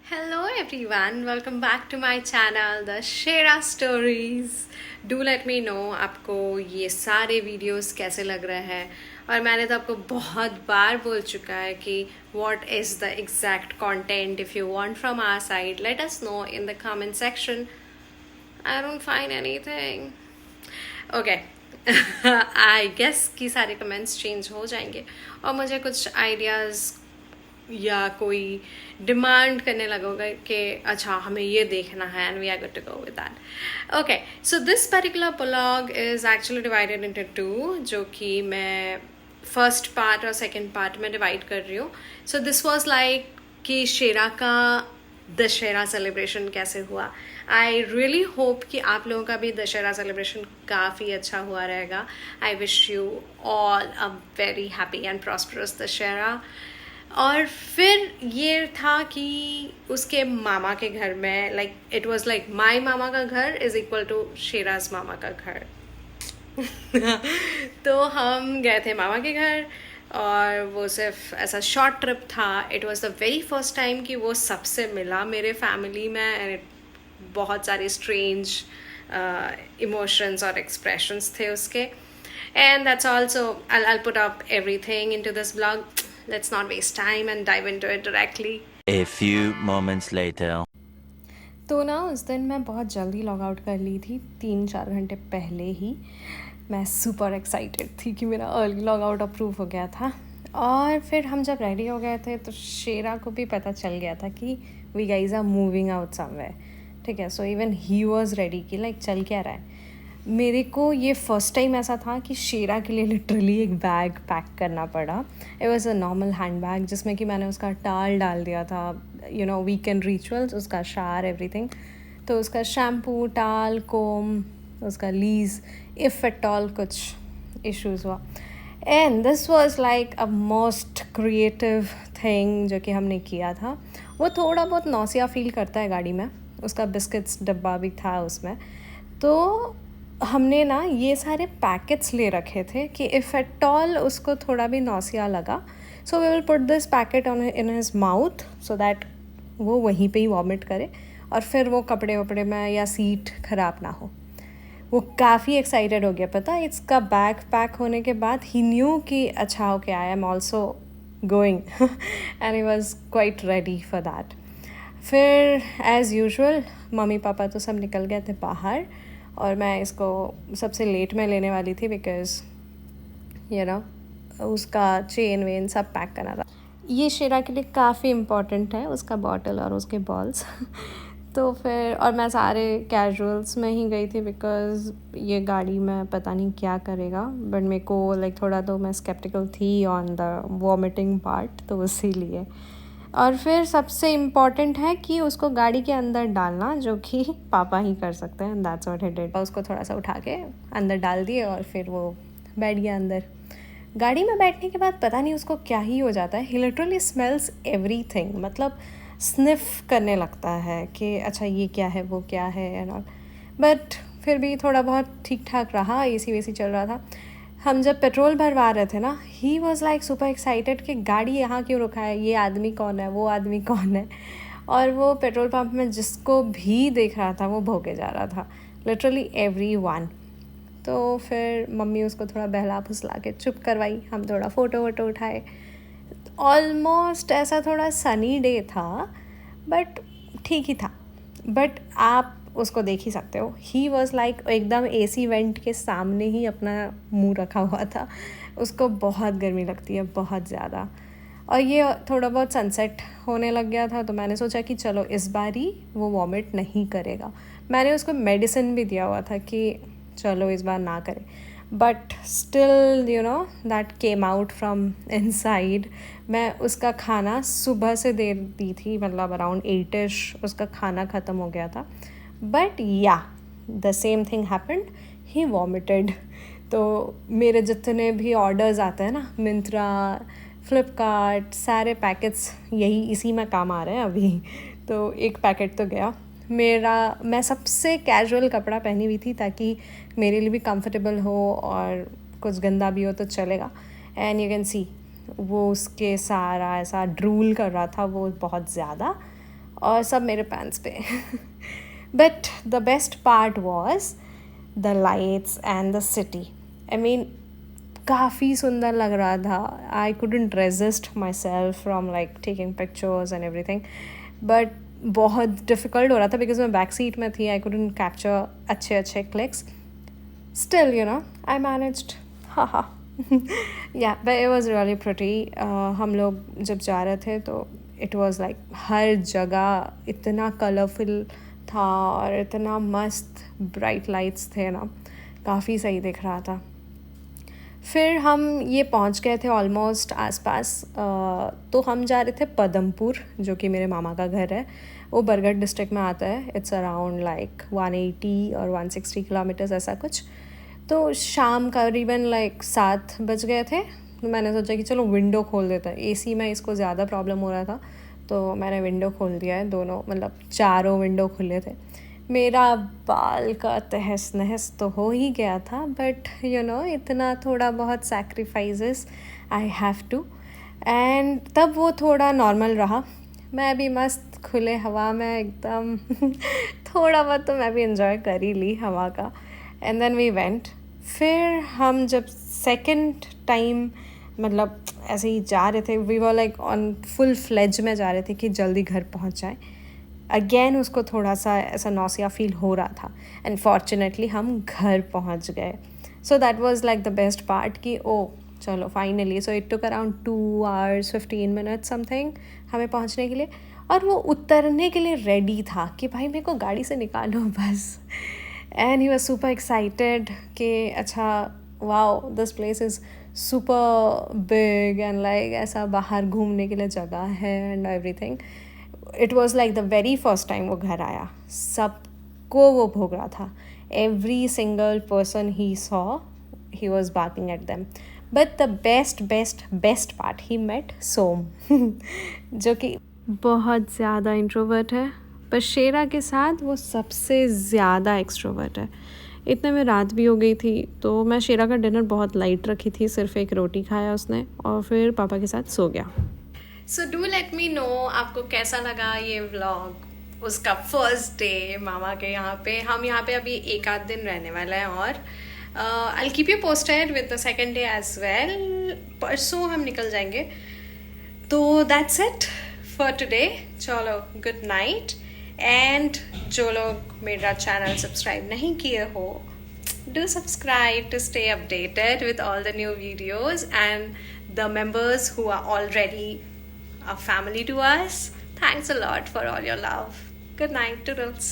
Hello everyone, welcome back to my channel The Shera Stories. Do let me know आपको ये सारे videos कैसे लग रहे हैं। और मैंने तो आपको बहुत बार बोल चुका है कि what is the exact content. If you want from our side, let us know in the comment section. I don't find anything. Okay. I guess कि सारे कमेंट्स चेंज हो जाएंगे और मुझे कुछ आइडियाज़ या कोई डिमांड करने लगोगे कि अच्छा हमें ये देखना है and we are good to go with that. Okay, so this particular blog is actually divided into two, जो कि मैं फर्स्ट पार्ट और सेकंड पार्ट में डिवाइड कर रही हूँ। सो दिस वाज लाइक कि शेरा का दशहरा सेलिब्रेशन कैसे हुआ। आई रियली होप कि आप लोगों का भी दशहरा सेलिब्रेशन काफ़ी अच्छा हुआ रहेगा। I wish you all a very happy and prosperous Dussehra. और फिर ये था कि उसके मामा के घर में like it was like my मामा का घर इज इक्वल टू शेराज मामा का घर। तो हम गए थे मामा के घर और वो सिर्फ ऐसा शॉर्ट ट्रिप था। It was the very first time कि वो सबसे मिला मेरे फैमिली में एंड बहुत सारे स्ट्रेंज इमोशंस और एक्सप्रेशंस थे उसके। And that's also I'll put up everything into this blog. Let's not waste time and dive into it directly. A few moments later. तो ना उस दिन मैं बहुत जल्दी लॉग आउट कर ली थी, 3-4 घंटे पहले ही। मैं सुपर एक्साइटेड थी कि मेरा अर्ली लॉग आउट अप्रूव हो गया था। और फिर हम जब रेडी हो गए थे तो शेरा को भी पता चल गया था कि we guys are moving out somewhere. ठीक है, so even he was ready कि लाइक चल क्या रहा है। मेरे को ये फ़र्स्ट टाइम ऐसा था कि शेरा के लिए लिटरली एक बैग पैक करना पड़ा। It was a normal hand bag जिसमें कि मैंने उसका टाल डाल दिया था, यू नो वीकेंड रिचुअल्स, उसका शार एवरीथिंग। तो उसका शैम्पू, टाल, कोम, उसका लीज, इफ़ एट ऑल कुछ इश्यूज़ हुआ। And this was like a most creative thing जो कि हमने किया था। वो थोड़ा बहुत नौसिया फील करता है गाड़ी में, उसका बिस्किट्स डब्बा भी था उसमें। तो हमने ना ये सारे पैकेट्स ले रखे थे कि इफ़ एट ऑल उसको थोड़ा भी नौसिया लगा, so we will put this packet on in his mouth so that वो वहीं पे ही वॉमिट करे और फिर वो कपड़े वपड़े में या सीट ख़राब ना हो। वो काफ़ी एक्साइटेड हो गया, पता है इसका बैग पैक होने के बाद ही न्यू कि अच्छा okay I am also going and he was quite ready for that. फिर एज़ यूजुअल मम्मी पापा तो सब निकल गए थे बाहर और मैं इसको सबसे लेट में लेने वाली थी बिकॉज़ यू नो उसका चेन वेन सब पैक करना था। ये शेरा के लिए काफ़ी इम्पॉर्टेंट है, उसका बॉटल और उसके बॉल्स। तो फिर और मैं सारे कैजुअल्स में ही गई थी बिकॉज़ ये गाड़ी में पता नहीं क्या करेगा, बट मेरे को लाइक थोड़ा तो मैं स्केप्टिकल थी ऑन द वॉमिटिंग पार्ट, तो इसीलिए। और फिर सबसे इम्पॉर्टेंट है कि उसको गाड़ी के अंदर डालना, जो कि पापा ही कर सकते हैं। That's what he did. उसको थोड़ा सा उठा के अंदर डाल दिए और फिर वो बैठ गया अंदर। गाड़ी में बैठने के बाद पता नहीं उसको क्या ही हो जाता है, ही लिटरली स्मेल्स एवरीथिंग, मतलब स्निफ करने लगता है कि अच्छा ये क्या है, वो क्या है एंड ऑल। बट फिर भी थोड़ा बहुत ठीक ठाक रहा, एसी वेसी चल रहा था। हम जब पेट्रोल भरवा रहे थे ना, he was like super excited कि गाड़ी यहाँ क्यों रुका है, ये आदमी कौन है, वो आदमी कौन है। और वो पेट्रोल पंप में जिसको भी देख रहा था वो भोगे जा रहा था, लिटरली एवरीवन। तो फिर मम्मी उसको थोड़ा बहला फुसला के चुप करवाई, हम थोड़ा फ़ोटो वोटो उठाए। ऑलमोस्ट ऐसा थोड़ा सनी डे था बट ठीक ही था। बट आप उसको देख ही सकते हो, ही वॉज़ लाइक एकदम एसी वेंट के सामने ही अपना मुंह रखा हुआ था। उसको बहुत गर्मी लगती है, बहुत ज़्यादा। और ये थोड़ा बहुत सनसेट होने लग गया था तो मैंने सोचा कि चलो इस बार ही वो वॉमिट नहीं करेगा। मैंने उसको मेडिसिन भी दिया हुआ था कि चलो इस बार ना करे, but still you know that came out from inside. मैं उसका खाना सुबह से दे दी थी, मतलब अराउंड 8ish उसका खाना ख़त्म हो गया था। बट या the same thing happened, he vomited. तो मेरे जितने भी ऑर्डर्स आते हैं ना, मिंत्रा, फ्लिपकार्ट, सारे पैकेट्स यही इसी में काम आ रहे हैं अभी। तो एक पैकेट तो गया मेरा। मैं सबसे कैजुअल कपड़ा पहनी हुई थी ताकि मेरे लिए भी कंफर्टेबल हो और कुछ गंदा भी हो तो चलेगा। एंड यू कैन सी वो उसके सारा ऐसा ड्रूल कर रहा था वो बहुत ज़्यादा। और सब मेरे पैंट्स पे. But the best part was the lights and the city. I mean काफ़ी सुंदर लग रहा था. आई couldn't resist myself from like taking pictures and everything. But बहुत डिफ़िकल्ट हो रहा था बिकॉज मैं बैक सीट में थी. आई couldn't कैप्चर अच्छे अच्छे clicks. Still, I managed. Haha. Yeah, but it was really pretty. हम लोग जब जा रहे थे तो it was like हर जगह इतना कलरफुल था और इतना मस्त ब्राइट लाइट्स थे ना, काफ़ी सही दिख रहा था. फिर हम ये पहुंच गए थे ऑलमोस्ट आसपास. तो हम जा रहे थे पदमपुर, जो कि मेरे मामा का घर है. वो बरगढ़ डिस्ट्रिक्ट में आता है. इट्स अराउंड लाइक 180 और 160 किलोमीटर्स ऐसा कुछ. तो शाम करीबन लाइक 7 बज गए थे. तो मैंने सोचा कि चलो विंडो खोल देता है. एसी में इसको ज़्यादा प्रॉब्लम हो रहा था तो मैंने विंडो खोल दिया है. दोनों मतलब चारों विंडो खुले थे. मेरा बाल का तहस नहस तो हो ही गया था, बट इतना थोड़ा बहुत sacrifices I have to. And तब वो थोड़ा नॉर्मल रहा. मैं भी मस्त खुले हवा में एकदम थोड़ा बहुत तो मैं भी इन्जॉय कर ही ली हवा का. And then we went. फिर हम जब सेकंड टाइम मतलब ऐसे ही जा रहे थे, we were like on full fledge में जा रहे थे कि जल्दी घर पहुंच जाए. अगेन उसको थोड़ा सा ऐसा नौसिया फील हो रहा था. एंड फॉर्चुनेटली हम घर पहुंच गए. So that was like the best part कि ओ चलो finally. So it took around 2 hours 15 minutes something हमें पहुंचने के लिए. और वो उतरने के लिए रेडी था कि भाई मेरे को गाड़ी से निकालो बस. And he was super excited कि अच्छा wow this place is super big and like ऐसा बाहर घूमने के लिए जगह है and everything. It was like the very first time वो घर आया. सबको वो भोग रहा था. Every single person he saw he was barking at them. But the best part he met some जो कि बहुत ज़्यादा इंट्रोवर्ट है, पर शेरा के साथ वो सबसे ज़्यादा एक्सट्रोवर्ट है. इतने में रात भी हो गई थी तो मैं शेरा का डिनर बहुत लाइट रखी थी. सिर्फ एक रोटी खाया उसने और फिर पापा के साथ सो गया. So do let me know आपको कैसा लगा ये व्लॉग. उसका फर्स्ट डे मामा के यहाँ पे. हम यहाँ पे अभी 1 आध दिन रहने वाला है और I keep you posted with the second day as well. परसों हम निकल जाएंगे. तो दैट्स इट फॉर टुडे. चलो गुड नाइट. एंड जो लोग मेरा चैनल सब्सक्राइब नहीं किए हो, do subscribe to stay updated with all the new videos, and the members who are already a family to us, thanks a lot for all your love. Good night, toodles.